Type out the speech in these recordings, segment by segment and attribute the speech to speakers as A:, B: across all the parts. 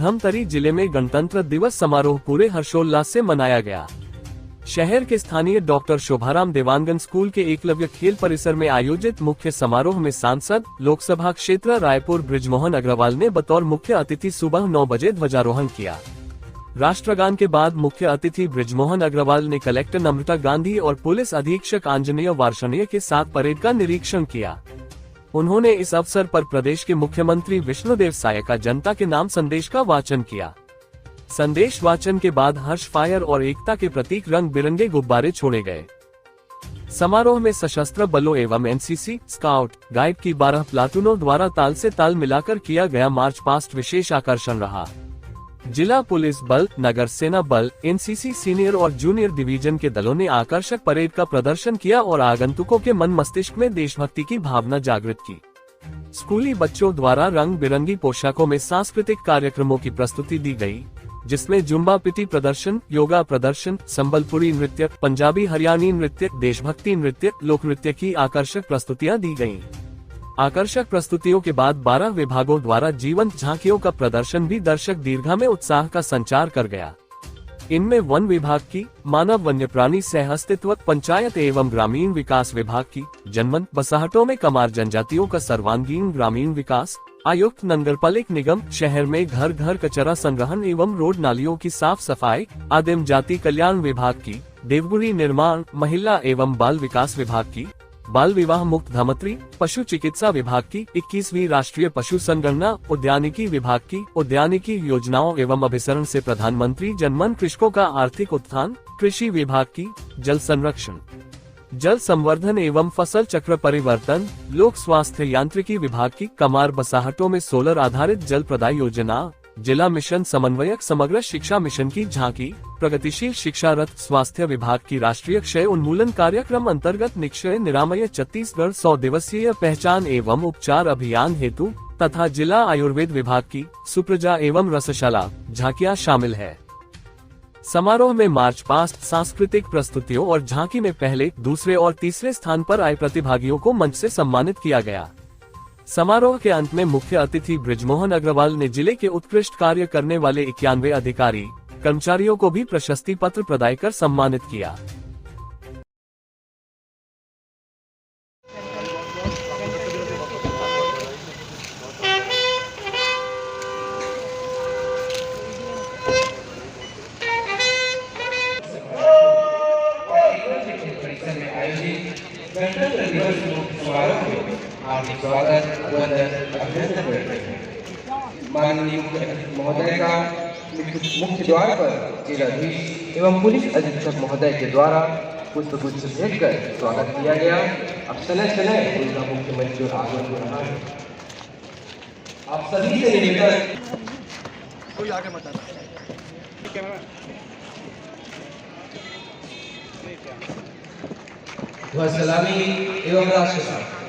A: धमतरी जिले में गणतंत्र दिवस समारोह पूरे हर्षोल्लास से मनाया गया। शहर के स्थानीय डॉक्टर शोभाराम देवांगन स्कूल के एकलव्य खेल परिसर में आयोजित मुख्य समारोह में सांसद लोकसभा क्षेत्र रायपुर बृजमोहन अग्रवाल ने बतौर मुख्य अतिथि सुबह 9 बजे ध्वजारोहण किया। राष्ट्रगान के बाद मुख्य अतिथि बृजमोहन अग्रवाल ने कलेक्टर नम्रता गांधी और पुलिस अधीक्षक आंजनेय वार्षणेय के साथ परेड का निरीक्षण किया। उन्होंने इस अवसर पर प्रदेश के मुख्यमंत्री विष्णुदेव साय का जनता के नाम संदेश का वाचन किया। संदेश वाचन के बाद हर्ष फायर और एकता के प्रतीक रंग बिरंगे गुब्बारे छोड़े गए। समारोह में सशस्त्र बलों एवं एनसीसी, स्काउट, गाइड की 12 प्लाटूनों द्वारा ताल से ताल मिलाकर किया गया मार्च पास्ट विशेष आकर्षण रहा। जिला पुलिस बल, नगर सेना बल, एनसीसी सीनियर और जूनियर डिवीजन के दलों ने आकर्षक परेड का प्रदर्शन किया और आगंतुकों के मन मस्तिष्क में देशभक्ति की भावना जागृत की। स्कूली बच्चों द्वारा रंग बिरंगी पोशाकों में सांस्कृतिक कार्यक्रमों की प्रस्तुति दी गई, जिसमें जुम्बा पिटी प्रदर्शन, योगा प्रदर्शन, संबलपुरी नृत्य, पंजाबी हरियाणी नृत्य, देशभक्ति नृत्य, लोक नृत्य की आकर्षक प्रस्तुतियां दी गयी। आकर्षक प्रस्तुतियों के बाद 12 विभागों द्वारा जीवंत झांकियों का प्रदर्शन भी दर्शक दीर्घा में उत्साह का संचार कर गया। इनमें वन विभाग की, मानव वन्य प्राणी सह अस्तित्व, पंचायत एवं ग्रामीण विकास विभाग की, जनमन बसाहटों में कमार जनजातियों का सर्वांगीण ग्रामीण विकास, आयुक्त नगरपालिक निगम, शहर में घर घर कचरा संग्रहण एवं रोड नालियों की साफ सफाई, आदिम जाति कल्याण विभाग की, देवगुड़ी निर्माण, महिला एवं बाल विकास विभाग की, बाल विवाह मुक्त धमतरी, पशु चिकित्सा विभाग की, 21वीं राष्ट्रीय पशु संगणना, उद्यानिकी विभाग की, उद्यानिकी योजनाओं एवं अभिसरण से प्रधानमंत्री जनमन कृषकों का आर्थिक उत्थान, कृषि विभाग की, जल संरक्षण, जल संवर्धन एवं फसल चक्र परिवर्तन, लोक स्वास्थ्य यांत्रिकी विभाग की, कमार बसाहटों में सोलर आधारित जल प्रदाय योजना, जिला मिशन समन्वयक समग्र शिक्षा मिशन की झांकी, प्रगतिशील शिक्षा रथ, स्वास्थ्य विभाग की राष्ट्रीय क्षय उन्मूलन कार्यक्रम अंतर्गत निक्षय निरामय छत्तीसगढ़ 100 दिवसीय पहचान एवं उपचार अभियान हेतु तथा जिला आयुर्वेद विभाग की सुप्रजा एवं रसशाला झांकियां शामिल है। समारोह में मार्च पास्ट, सांस्कृतिक प्रस्तुतियों और झांकी में पहले, दूसरे और तीसरे स्थान पर आए प्रतिभागियों को मंच से सम्मानित किया गया। समारोह के अंत में मुख्य अतिथि बृजमोहन अग्रवाल ने जिले के उत्कृष्ट कार्य करने वाले 91 अधिकारी, कर्मचारियों को भी प्रशस्ति पत्र प्रदान कर सम्मानित किया।
B: गणतंत्र दिवस समारोह में हार्दिक स्वागत, अभिनंदन, अभिनंदन करते हैं। माननीय महोदय का मुख्य द्वार पर जिलाधीश एवं पुलिस अधीक्षक महोदय के द्वारा पुष्पगुच्छ भेंट कर स्वागत किया गया। अब समय समय उनका मुख्यमंत्री की ओर आगमन हो रहा है। आप सभी से निवेदन, कोई आगे मत आना। सलामी एवं राष्ट्र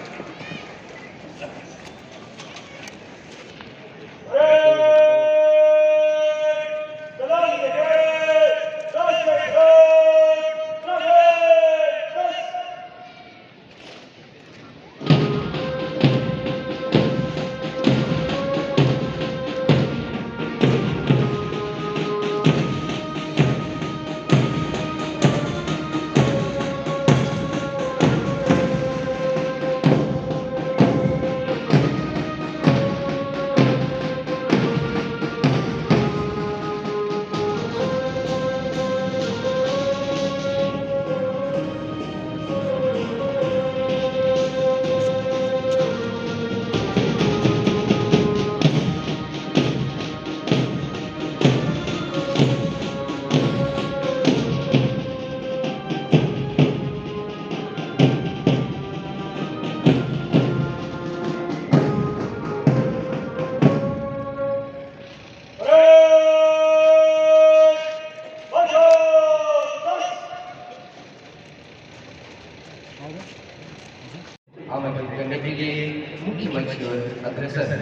B: आमंत्रित करने के लिए मुख्य मंच की ओर अग्रसर है।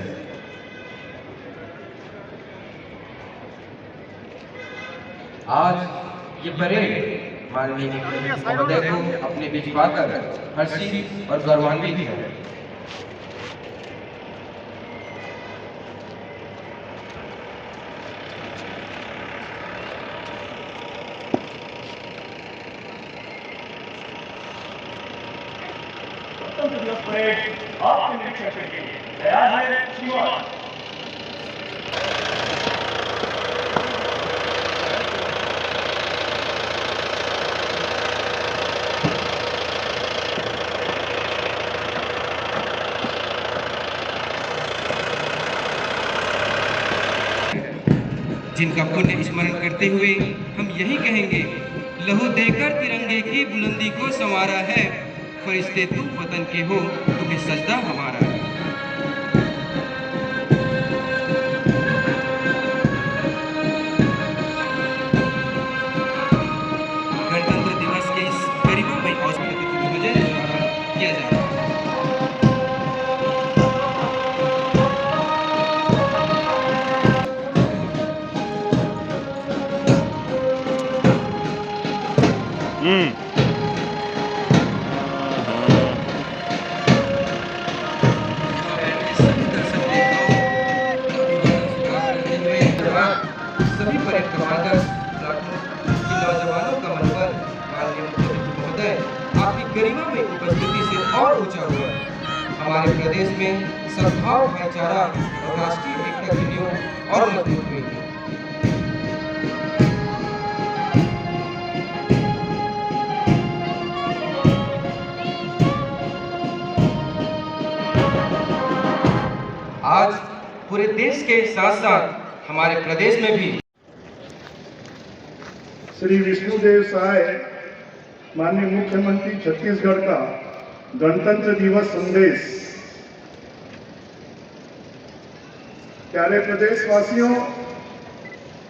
B: आज ये परेड माननीय महोदय को अपने बीच पाकर हर्षित और गौरवान्वित है।
C: गणतंत्र दिवस परेड आपके निरीक्षण के लिए तैयार है श्रीमान।
B: जिनका पुण्य स्मरण करते हुए हम यही कहेंगे, लहू देकर तिरंगे की बुलंदी को संवारा है, फरिश्ते तुम वतन के हो, तुम्हें सजदा हमारा। गणतंत्र दिवस के इस गरिमामय अवसर पर ध्वजारोहण किया जा रहा है। सभी परेड कमांडर नौजवानों का मनोबल माननीय मुख्यमंत्री महोदय आपकी गरिमा में उपस्थिति से और ऊंचा हुआ। हमारे प्रदेश में सद्भाव, भाईचारा और राष्ट्रीय एकता की नींव और मजबूत हुई है। आज पूरे देश के साथ साथ हमारे प्रदेश में भी
D: श्री विष्णुदेव साय माननीय मुख्यमंत्री छत्तीसगढ़ का गणतंत्र दिवस संदेश। प्यारे प्रदेशवासियों,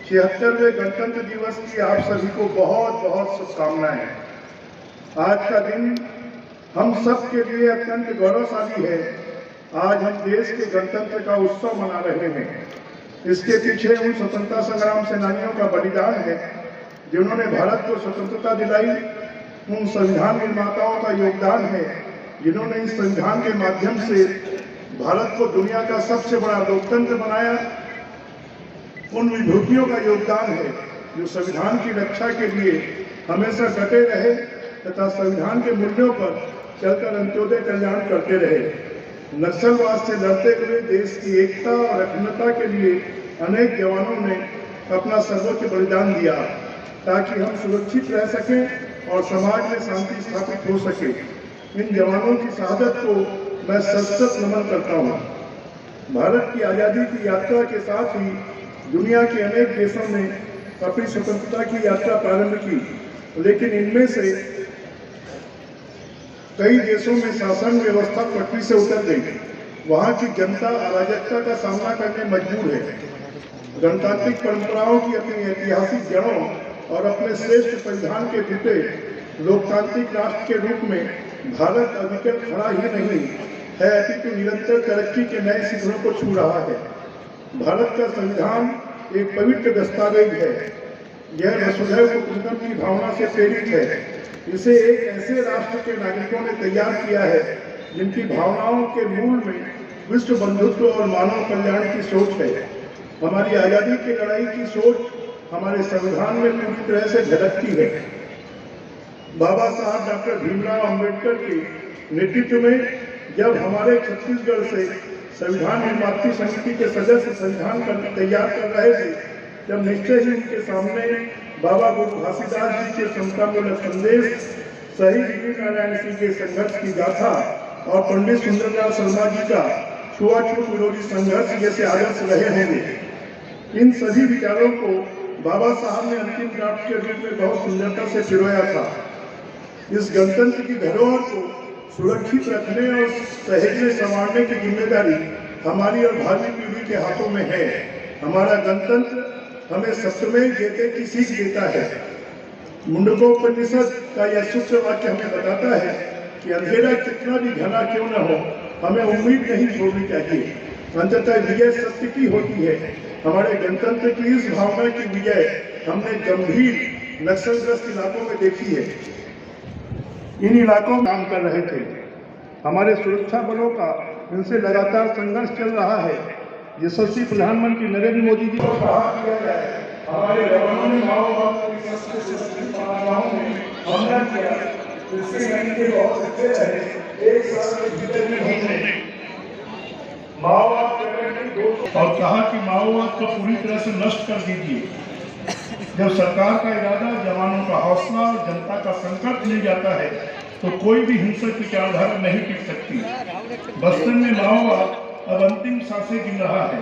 D: 76वें गणतंत्र दिवस की आप सभी को बहुत बहुत शुभकामनाएं। आज का दिन हम सब के लिए अत्यंत गौरवशाली है। आज हम देश के गणतंत्र का उत्सव मना रहे हैं। इसके पीछे उन स्वतंत्रता संग्राम सेनानियों का बलिदान है जिन्होंने भारत को स्वतंत्रता दिलाई। उन संविधान निर्माताओं का योगदान है जिन्होंने इस संविधान के माध्यम से भारत को दुनिया का सबसे बड़ा लोकतंत्र बनाया। उन विभूतियों का योगदान है जो संविधान की रक्षा के लिए हमेशा डटे रहे तथा संविधान के मूल्यों पर चलकर अंत्योदय कल्याण करते रहे। नक्सलवाद से लड़ते हुए देश की एकता और अखंडता के लिए अनेक जवानों ने अपना सर्वोच्च बलिदान दिया ताकि हम सुरक्षित रह सकें और समाज में शांति स्थापित हो सके। इन जवानों की शहादत को मैं सशक्त नमन करता हूँ। भारत की आज़ादी की यात्रा के साथ ही दुनिया के अनेक देशों ने अपनी स्वतंत्रता की यात्रा प्रारंभ की, लेकिन इनमें से कई देशों में शासन व्यवस्था पटरी से उतर गई। वहाँ की जनता अराजकता का सामना करने मजबूर है। गणतांत्रिक परंपराओं की अपनी ऐतिहासिक जड़ों और अपने श्रेष्ठ संविधान के टूटे लोकतांत्रिक राष्ट्र के रूप में भारत अविकल खड़ा ही नहीं है, अपितु निरंतर तरक्की के नए शिखरों को छू रहा है। भारत का संविधान एक पवित्र दस्तावेज है। यह वसुधैव कुटुंबकम की भावना से प्रेरित है। इसे एक ऐसे राष्ट्र के नागरिकों ने तैयार किया है जिनकी भावनाओं के मूल में विश्व बंधुत्व और मानव कल्याण की सोच है। हमारी आज़ादी की लड़ाई की सोच हमारे संविधान में पूरी तरह से झलकती है। बाबा साहब डॉक्टर भीमराव अंबेडकर के नेतृत्व में जब हमारे छत्तीसगढ़ से संविधान निर्मात्री समिति के सदस्य संविधान तैयार कर रहे थे, जब निश्चय ही उनके सामने बाबा गुरु घासीदास जी के समतामूलक संदेश, शहीद वीरनारायण सिंह के संघर्ष की गाथा और पंडित सुंदरलाल शर्मा जी का छुआछूत विरोधी संघर्ष जैसे आदर्श रहे होंगे। इन सभी विचारों को बाबा साहब ने अंतिम ड्राफ्ट के रूप में बहुत सुंदरता से पिरोया था। इस गणतंत्र की धरोहर को सुरक्षित रखने और सहेजने संवारने की जिम्मेदारी हमारी और भावी पीढ़ी के हाथों में है। हमारा गणतंत्र हमें सत्यमेव जयते की सीख देता है। मुंडकोपनिषद का यह सूत्र वाक्य हमें बताता है कि अंधेरा कितना भी घना क्यों न हो, हमें उम्मीद नहीं छोड़नी चाहिए। अंततः विजय सत्य की होती है। हमारे गणतंत्र की इस भावना की विजय हमने गंभीर नक्सलग्रस्त इलाकों में देखी है। इन इलाकों में काम कर रहे थे। हमारे सुरक्षा बलों का इनसे लगातार संघर्ष चल रहा है। यशस्वी प्रधानमंत्री नरेंद्र मोदी जी को कहा किया जाए, हमारे जवानों ने माओवाद की हमला किया, इसके नतीजे बहुत अच्छे रहे। एक साल के भीतर में हमने माओवाद और कहा कि माओवाद को पूरी तरह से नष्ट कर दीजिए। जब सरकार का इरादा, जवानों का हौसला और जनता का संकल्प मिल जाता है तो कोई भी हिंसक विचारधारा नहीं टिक सकती। बस्तर में माओवाद अब अंतिम सांसें गिन रहा है।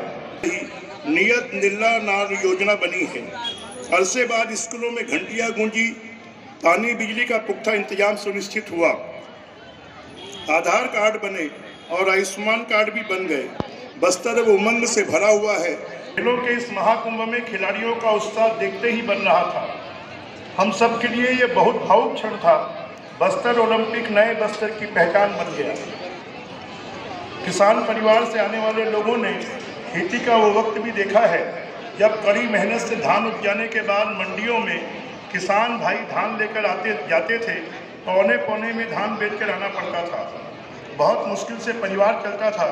D: नियत निर्ला नार योजना बनी है। अरसे बाद स्कूलों में घंटियां गूंजी, पानी बिजली का पुख्ता इंतजाम सुनिश्चित हुआ, आधार कार्ड बने और आयुष्मान कार्ड भी बन गए। बस्तर अब उमंग से भरा हुआ है। खेलों के इस महाकुंभ में खिलाड़ियों का उत्साह देखते ही बन रहा था। हम सब के लिए ये बहुत भावुक क्षण था। बस्तर ओलंपिक नए बस्तर की पहचान बन गया। किसान परिवार से आने वाले लोगों ने खेती का वो वक्त भी देखा है जब कड़ी मेहनत से धान उपजाने के बाद मंडियों में किसान भाई धान लेकर जाते थे। पौने पौने में धान बेचकर आना पड़ता था। बहुत मुश्किल से परिवार चलता था।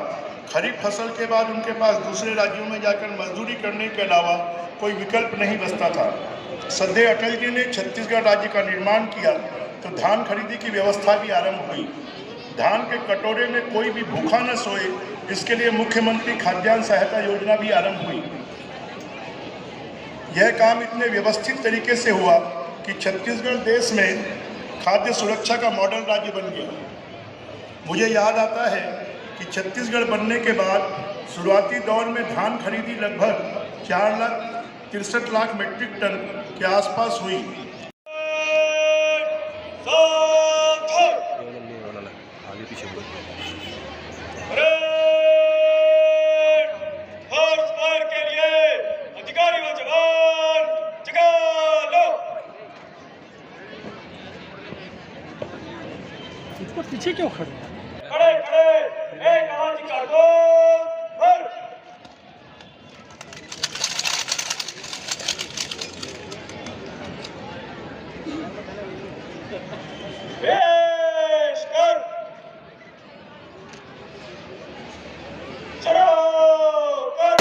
D: खरीफ फसल के बाद उनके पास दूसरे राज्यों में जाकर मजदूरी करने के अलावा कोई विकल्प नहीं बचता था। सदैव अटल जी ने छत्तीसगढ़ राज्य का निर्माण किया तो धान खरीदी की व्यवस्था भी आरंभ हुई। धान के कटोरे में कोई भी भूखा न सोए, इसके लिए मुख्यमंत्री खाद्यान्न सहायता योजना भी आरंभ हुई। यह काम इतने व्यवस्थित तरीके से हुआ कि छत्तीसगढ़ देश में खाद्य सुरक्षा का मॉडल राज्य बन गया। मुझे याद आता है कि छत्तीसगढ़ बनने के बाद शुरुआती दौर में धान खरीदी लगभग 4,63,00,000 मीट्रिक टन के आसपास हुई।
C: के लिए अधिकारी व जवान जगा लो।
E: इसको पीछे क्यों खड़े हैं?
C: खड़े खड़े एक आवाज कर दो। पेश कर चढ़ो कर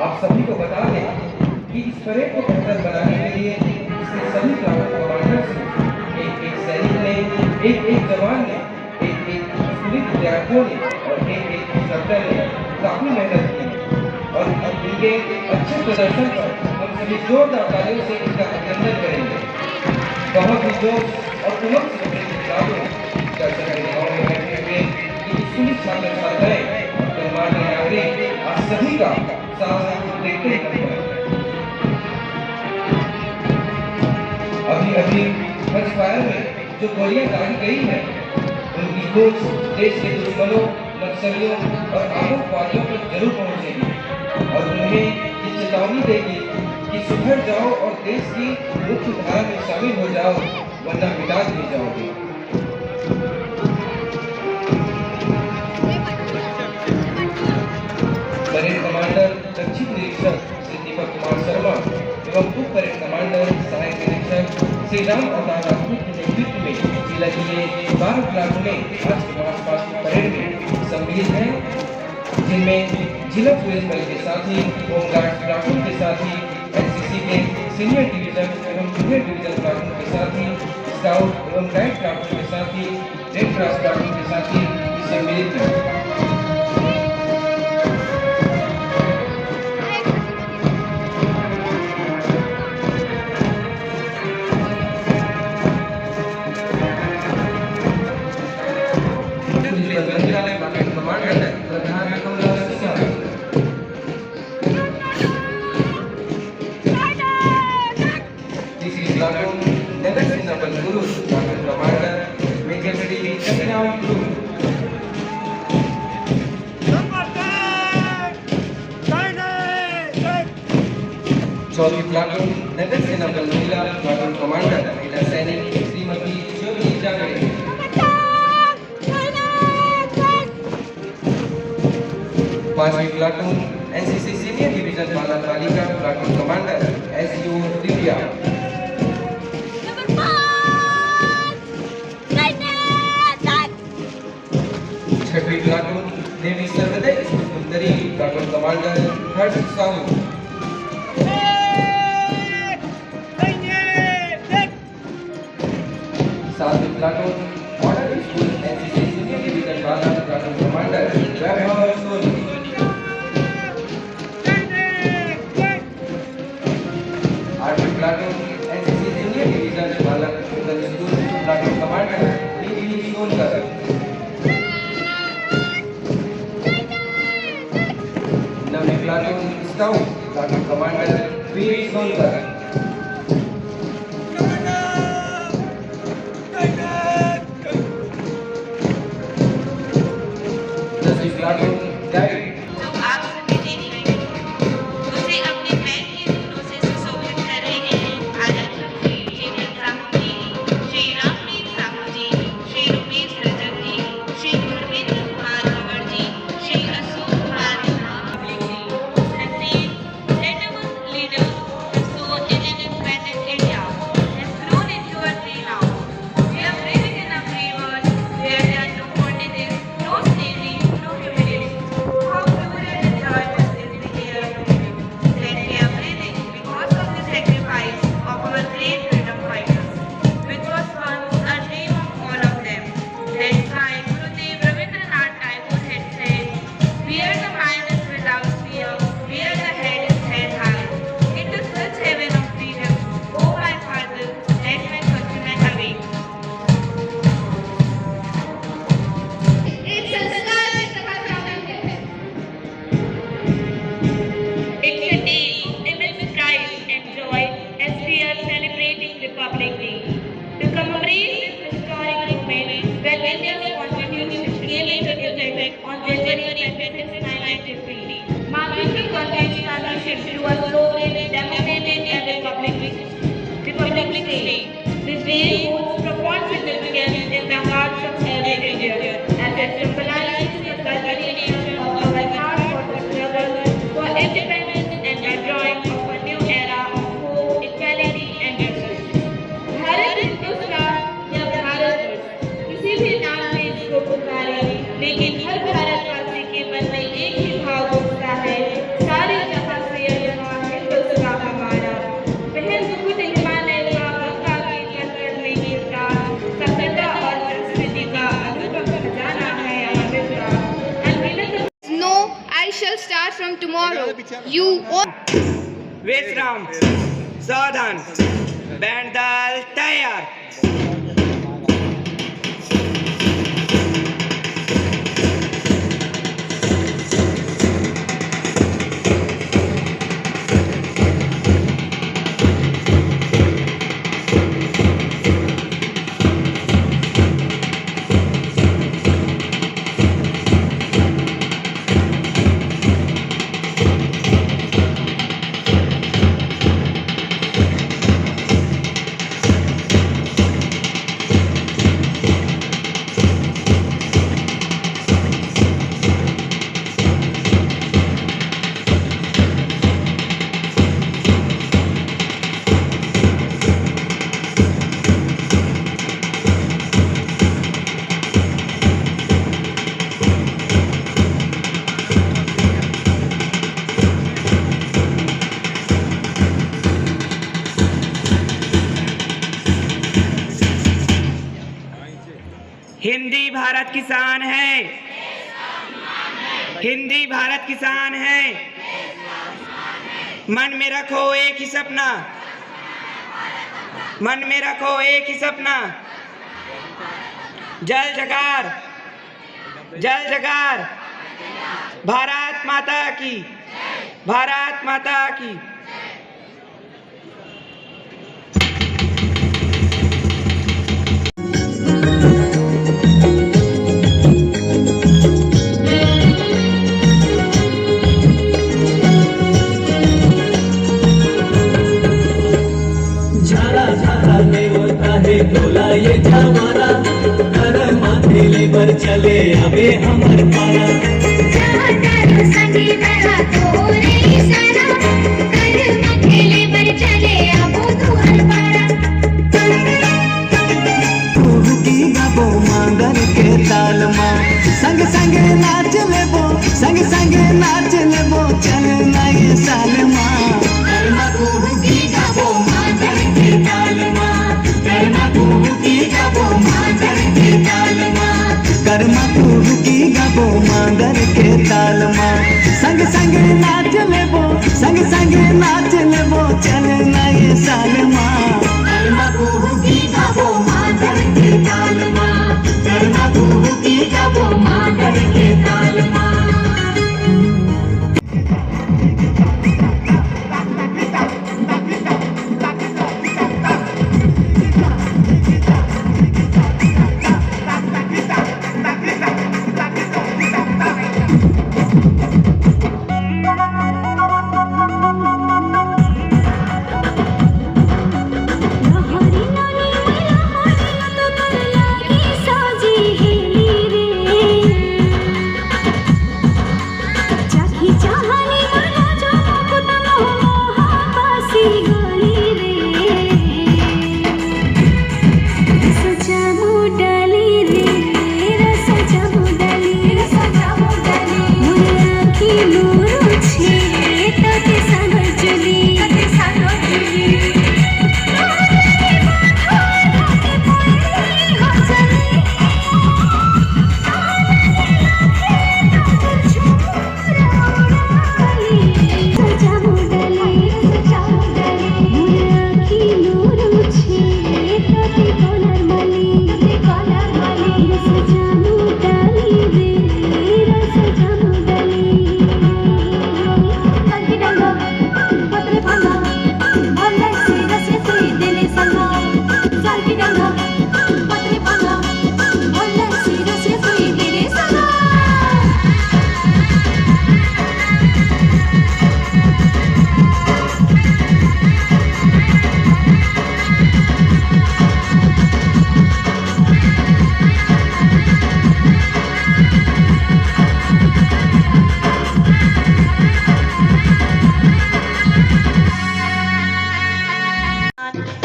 B: आप सभी को बता दें कि इस परेड को बेहतर बनाने के लिए इसने सभी कमांडर से एक सैनिक ने, एक जवान ने, एक स्कूली विद्यार्थियों ने और एक इंस्ट्रक्टर ने काफी मेहनत की और अब इनके अच्छे प्रदर्शन पर हम सभी जोरदार तालियों से इनका अभिनंदन करेंगे। बहुत ही जोश और उमंग से भरे खिलाड़ियों चर्चा के गाँव में बैठे हुए कि स्कूली छात्र छात्राएं और गणमान्य नागरिक आप सभी का साहस देखते ही अभी हज फायर में जो गोलियां दागी गई है उनकी खोज देश के दुश्मनों, नक्सलियों और आतंकवादियों तक जरूर पहुंचेगी और उन्हें ये चेतावनी देगी कि सुधर जाओ और देश की मुख्य धारा में शामिल हो जाओ, वरना मिटा दिए जाओगे। परेड कमांडर दक्षिण निरीक्षक श्री दीपक कुमार शर्मा एवं उप परेड कमांडर सहायक निरीक्षक श्री राम अवतार राजपूत के नेतृत्व में जिला के 12 ब्लॉकों में आज मार्च पास्ट की परेड में सम्मिलित हैं, जिनमें जिला पुलिस बल के साथ ही होमगार्ड प्लाटून के साथ ही एनसीसी के सीनियर डिवीजन एवं जूनियर डिवीजन प्लाटून के साथ ही स्काउट एवं गाइड प्लाटून के साथ ही रेड क्रॉस प्लाटून के साथ ही सम्मिलित हैं। चौथी प्लाटून नगर सेना बल महिला प्लाटून कमांडर महिला सैनिक श्रीमती ज्योति जागड़े। पांचवी प्लाटून एनसीसी सीनियर डिवीजन बाला बालिका प्लाटून कमांडर एसयू दिव्या। छठवीं प्लाटून नेवी सर्वोदय सुंदरी प्लाटून कमांडर हर्ष साहू। सातवीं platoon model school NCC senior division Bala platoon commander Vaibhav Soni. आठवीं platoon NCC senior division Bala school platoon commander D Sonkar. नवीं platoon scout platoon commander Veer Sonkar.
F: This day holds profound significance in the hearts of every Indian as it symbolizes the culmination of our hard-fought struggle for independence and the drawing of a new era of hope, equality and justice. Bharat Hindustan या भारतवर्ष किसी भी नाम से इसको पुकारे, लेकिन हर भारतवासी के मन में एक ही भाव उठता है, सारे जहां से यहाँ हिंदुस्तान हमारा।
G: tomorrow. You all.
B: विश्राम, सावधान, बैंड दल तैयार। हिंदी भारत की शान है, हिंदी भारत की शान है। मन में रखो एक ही सपना, मन में रखो एक ही सपना। जल जयकार, जल जयकार। भारत माता की, भारत माता की।
H: डोला ये जमाना कर माथेले पर चले अबे हमर पारा संगी मेरा तोरे सारा कर माथेले पर चले अबो तोर पारा तू की गबो मांगर के ताल मां संग संग नाच लेबो संग संग नाच लेबो चल नए साल मां करना तू की गबो मांगर के ताल मां करना तू की गबो मांगर के ताल मां कर्मा तू की गबो मांगर के ताल मां संग संग नाच लेबो संग संग नाच लेबो चल नए साल मां कर्मा तू की गबो मांगर के ताल मां कर्मा तू की गबो मांगर के ताल मां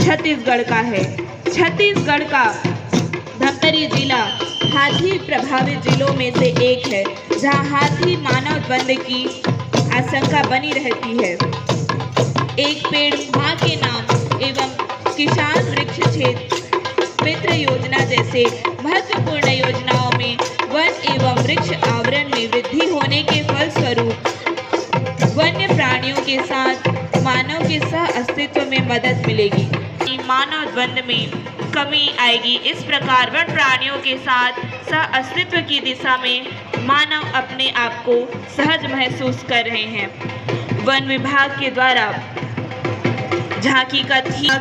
F: छत्तीसगढ़ का है। छत्तीसगढ़ का धमतरी जिला हाथी प्रभावित जिलों में से एक है, जहां हाथी मानव द्वंद की आशंका बनी रहती है। एक पेड़ मां के नाम एवं किसान वृक्ष क्षेत्र मित्र योजना जैसे महत्वपूर्ण योजनाओं में वन एवं वृक्ष आवरण में वृद्धि होने के फलस्वरूप के साथ मानव के सह अस्तित्व में मदद मिलेगी, मानव द्वंद्व में कमी आएगी। इस प्रकार वन प्राणियों के साथ सह अस्तित्व की दिशा में मानव अपने आप को सहज महसूस कर रहे हैं। वन विभाग के द्वारा झांकी का थीम,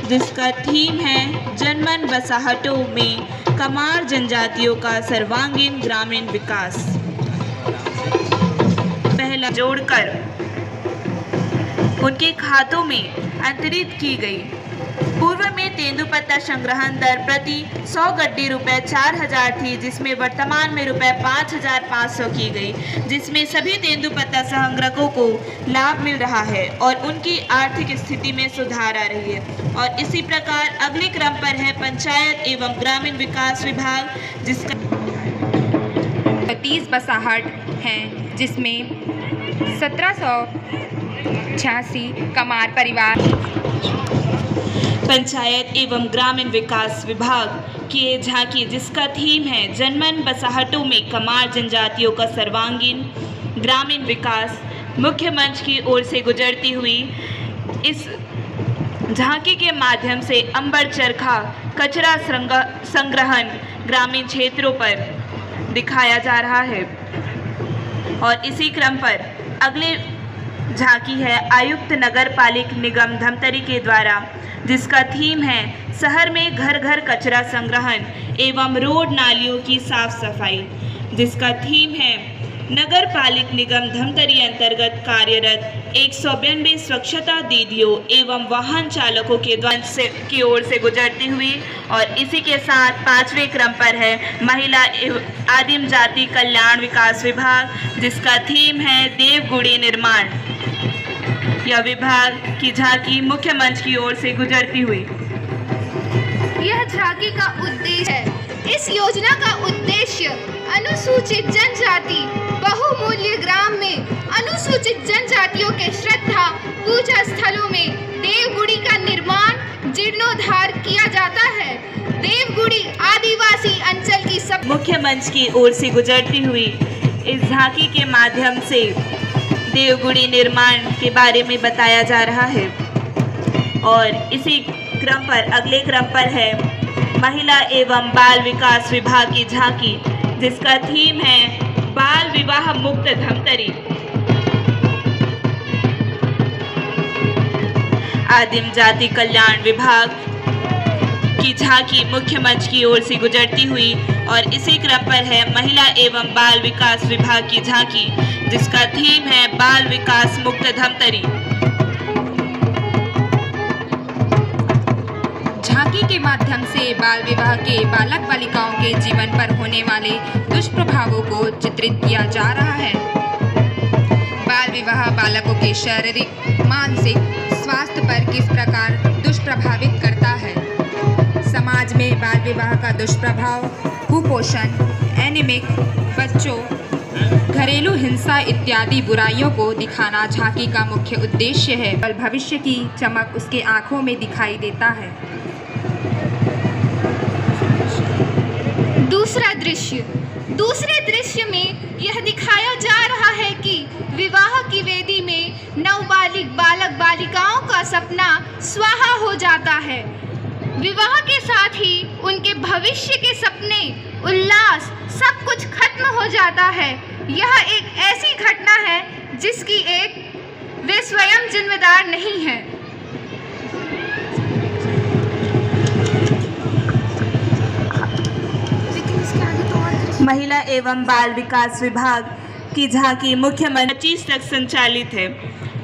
F: जिसका थीम है जनमन बसाहटों में कमार जनजातियों का सर्वांगीण ग्रामीण विकास, पहला जोड़कर उनके खातों में अंतरित की गई। पूर्व में तेंदुपत्ता संग्रहण दर प्रति 100 गड्डी रुपए 4,000 थी, जिसमें वर्तमान में रुपए 5,500 की गई, जिसमें सभी तेंदुपत्ता संग्राहकों को लाभ मिल रहा है और उनकी आर्थिक स्थिति में सुधार आ रही है। और इसी प्रकार अगले क्रम पर है पंचायत एवं ग्रामीण विकास विभाग, जिसका
I: 30 बसाहट हैं, जिसमें 1786 कमार परिवार।
F: पंचायत एवं ग्रामीण विकास विभाग की ये झांकी, जिसका थीम है जनमन बसाहटों में कमार जनजातियों का सर्वांगीण ग्रामीण विकास, मुख्य मंच की ओर से गुजरती हुई इस झांकी के माध्यम से अंबर चरखा कचरा संग्रहण ग्रामीण क्षेत्रों पर दिखाया जा रहा है। और इसी क्रम पर अगले झांकी है आयुक्त नगर पालिक निगम धमतरी के द्वारा, जिसका थीम है शहर में घर घर कचरा संग्रहण एवं रोड नालियों की साफ सफाई, जिसका थीम है नगर पालिक निगम धमतरी अंतर्गत कार्यरत 192 स्वच्छता दीदियों एवं वाहन चालकों के द्वारा की ओर से गुजरती हुई। और इसी के साथ 5वें क्रम पर है महिला एवं आदिम जाति कल्याण विकास विभाग, जिसका थीम है देवगुड़ी निर्माण। यह विभाग की झांकी मुख्य मंच की ओर से गुजरती हुई।
G: यह झांकी का उद्देश्य है। इस योजना का उद्देश्य अनुसूचित जनजाति बहुमूल्य ग्राम में अनुसूचित जनजातियों के श्रद्धा पूजा स्थलों में देवगुड़ी का निर्माण जीर्णोद्धार किया जाता है। देवगुड़ी आदिवासी अंचल की सब
F: मुख्य मंच की ओर से गुजरती हुई इस झांकी के माध्यम से देवगुड़ी निर्माण के बारे में बताया जा रहा है। और इसी क्रम पर अगले क्रम पर है महिला एवं बाल विकास विभाग की झांकी, जिसका थीम है बाल विवाह मुक्त धमतरी। आदिम जाति कल्याण विभाग की झांकी मुख्य मंच की ओर से गुजरती हुई। और इसी क्रम पर है महिला एवं बाल विकास विभाग की झांकी, जिसका थीम है बाल विकास मुक्त धमतरी।
I: झांकी के माध्यम से बाल विवाह के बालक बालिकाओं के जीवन पर होने वाले दुष्प्रभावों को चित्रित किया जा रहा है। बाल विवाह बालकों के शारीरिक मानसिक स्वास्थ्य पर किस प्रकार दुष्प्रभावित करता है। समाज में बाल विवाह का दुष्प्रभाव कुपोषण, एनीमिक बच्चों, घरेलू हिंसा इत्यादि बुराइयों को दिखाना झांकी का मुख्य उद्देश्य है। और भविष्य की चमक उसके आंखों में दिखाई देता है।
G: दूसरे दृश्य में यह दिखाया जा रहा है कि विवाह की वेदी में नवबालिग बालक बालिकाओं का सपना स्वाहा हो जाता है। विवाह के साथ ही उनके भविष्य के सपने, उल्लास सब कुछ खत्म हो जाता है। यह एक ऐसी घटना है जिसकी वे स्वयं जिम्मेदार नहीं है।
F: महिला एवं बाल विकास विभाग की झांकी मुख्य मंच 25 तक संचालित है।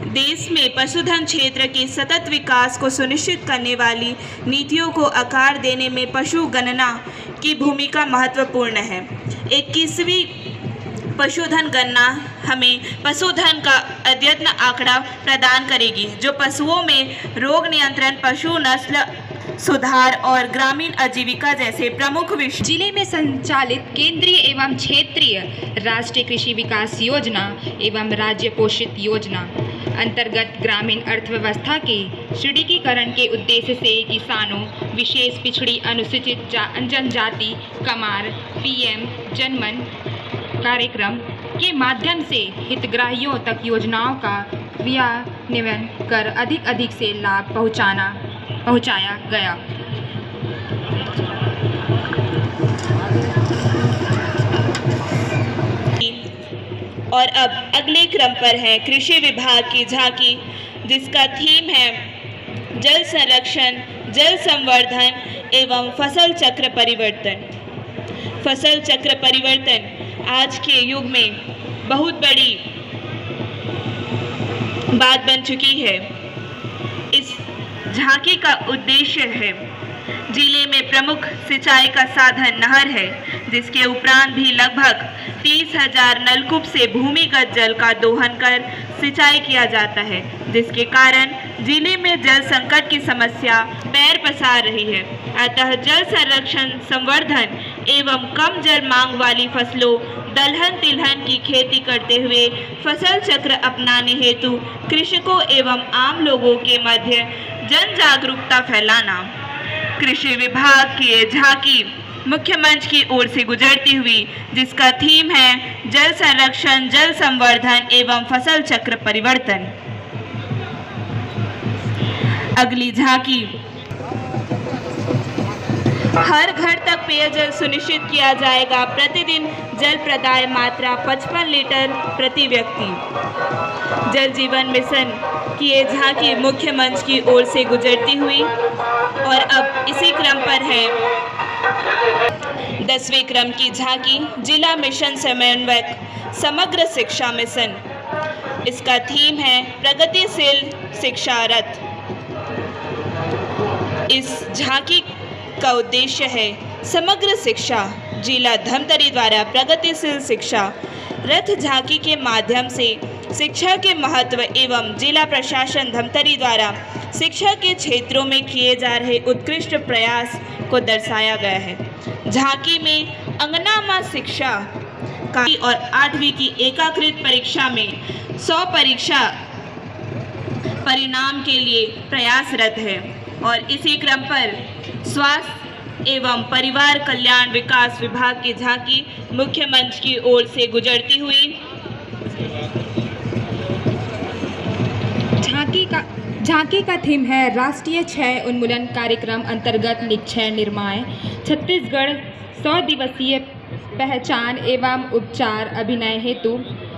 F: देश में पशुधन क्षेत्र के सतत विकास को सुनिश्चित करने वाली नीतियों को आकार देने में पशु गणना की भूमिका महत्वपूर्ण है। 21वीं पशुधन गणना हमें पशुधन का अद्यतन आंकड़ा प्रदान करेगी, जो पशुओं में रोग नियंत्रण, पशु नस्ल सुधार और ग्रामीण आजीविका जैसे प्रमुख विषय।
I: जिले में संचालित केंद्रीय एवं क्षेत्रीय राष्ट्रीय कृषि विकास योजना एवं राज्य पोषित योजना अंतर्गत ग्रामीण अर्थव्यवस्था के सुदृढ़ीकरण के उद्देश्य से किसानों, विशेष पिछड़ी अनुसूचित जनजाति, कमार, पीएम जनमन कार्यक्रम के माध्यम से हितग्राहियों तक योजनाओं का क्रियान्वयन कर अधिक से लाभ पहुंचाया गया।
F: और अब अगले क्रम पर है कृषि विभाग की झांकी, जिसका थीम है जल संरक्षण, जल संवर्धन एवं फसल चक्र परिवर्तन। फसल चक्र परिवर्तन आज के युग में बहुत बड़ी बात बन चुकी है। इस झांकी का उद्देश्य है, जिले में प्रमुख सिंचाई का साधन नहर है, जिसके उपरांत भी लगभग 30,000 नलकूप से भूमिगत जल का दोहन कर सिंचाई किया जाता है, जिसके कारण जिले में जल संकट की समस्या पैर पसार रही है। अतः जल संरक्षण, संवर्धन एवं कम जल मांग वाली फसलों दलहन तिलहन की खेती करते हुए फसल चक्र अपनाने हेतु कृषकों एवं आम लोगों के मध्य जन जागरूकता फैलाना। कृषि विभाग की ये झांकी मुख्य मंच की ओर से गुजरती हुई, जिसका थीम है जल संरक्षण, जल संवर्धन एवं फसल चक्र परिवर्तन। अगली झांकी, हर घर तक पेयजल सुनिश्चित किया जाएगा, प्रतिदिन जल प्रदाय मात्रा 55 लीटर प्रति व्यक्ति। जल जीवन मिशन की ये झांकी मुख्य मंच की ओर से गुजरती हुई और अब इसी क्रम पर है 10वें क्रम की झांकी, जिला मिशन समन्वयक समग्र शिक्षा मिशन। इसका थीम है प्रगतिशील शिक्षा रथ। इस झांकी का उद्देश्य है समग्र शिक्षा। जिला धमतरी द्वारा प्रगतिशील शिक्षा रथ झांकी के माध्यम से शिक्षा के महत्व एवं जिला प्रशासन धमतरी द्वारा शिक्षा के क्षेत्रों में किए जा रहे उत्कृष्ट प्रयास को दर्शाया गया है। झांकी में अंगनामा शिक्षा का और 8वीं की एकीकृत परीक्षा में 100 परीक्षा परिणाम के लिए प्रयासरत है। और इसी क्रम पर स्वास्थ्य एवं परिवार कल्याण विकास विभाग की झांकी मुख्य मंच की ओर से गुजरती हुई
I: झांकी का थीम है राष्ट्रीय क्षय उन्मूलन कार्यक्रम अंतर्गत निक्षय निर्माण छत्तीसगढ़ 100 दिवसीय पहचान एवं उपचार अभिनय हेतु।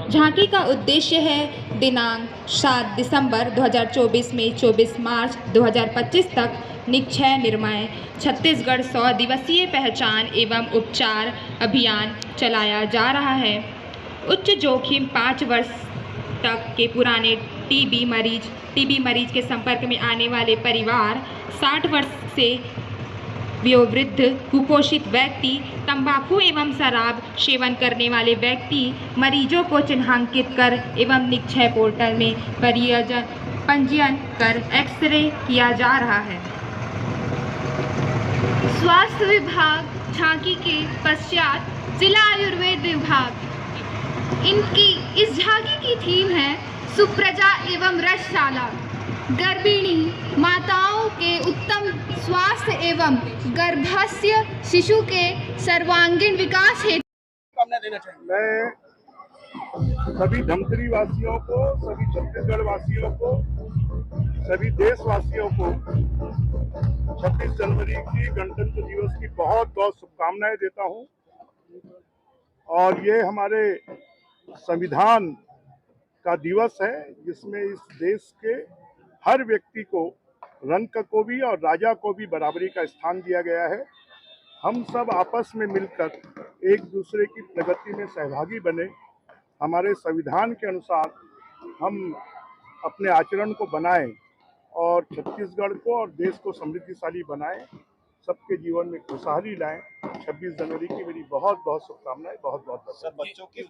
I: झांकी का उद्देश्य है दिनांक 7 दिसंबर 2024 में 24 मार्च 2025 तक निक्षय निर्माण छत्तीसगढ़ 100 दिवसीय पहचान एवं उपचार अभियान चलाया जा रहा है। उच्च जोखिम 5 वर्ष तक के पुराने टीबी मरीज के संपर्क में आने वाले परिवार, 60 वर्ष से वयोवृद्ध, कुपोषित व्यक्ति, तंबाकू एवं शराब सेवन करने वाले व्यक्ति मरीजों को चिन्हांकित कर एवं निक्षय पोर्टल में पंजीयन कर एक्सरे किया जा रहा है।
G: स्वास्थ्य विभाग झांकी के पश्चात जिला आयुर्वेद विभाग, इस झांकी की थीम है सुप्रजा एवं रसशाला। गर्भिणी माताओं के उत्तम स्वास्थ्य एवं गर्भस्थ शिशु के सर्वांगीण विकास हेतु
D: मैं सभी धमतरी वासियों को, सभी छत्तीसगढ़ वासियों को, सभी देशवासियों को 26 जनवरी की गणतंत्र दिवस की बहुत बहुत शुभकामनाएं देता हूं। और ये हमारे संविधान का दिवस है, जिसमें इस देश के हर व्यक्ति को, रंक को भी और राजा को भी बराबरी का स्थान दिया गया है। हम सब आपस में मिलकर एक दूसरे की प्रगति में सहभागी बने, हमारे संविधान के अनुसार हम अपने आचरण को बनाएं और छत्तीसगढ़ को और देश को समृद्धिशाली बनाएं, सबके जीवन में खुशहाली लाएं। 26 जनवरी की मेरी बहुत बहुत शुभकामनाएं। बहुत बहुत बच्चों की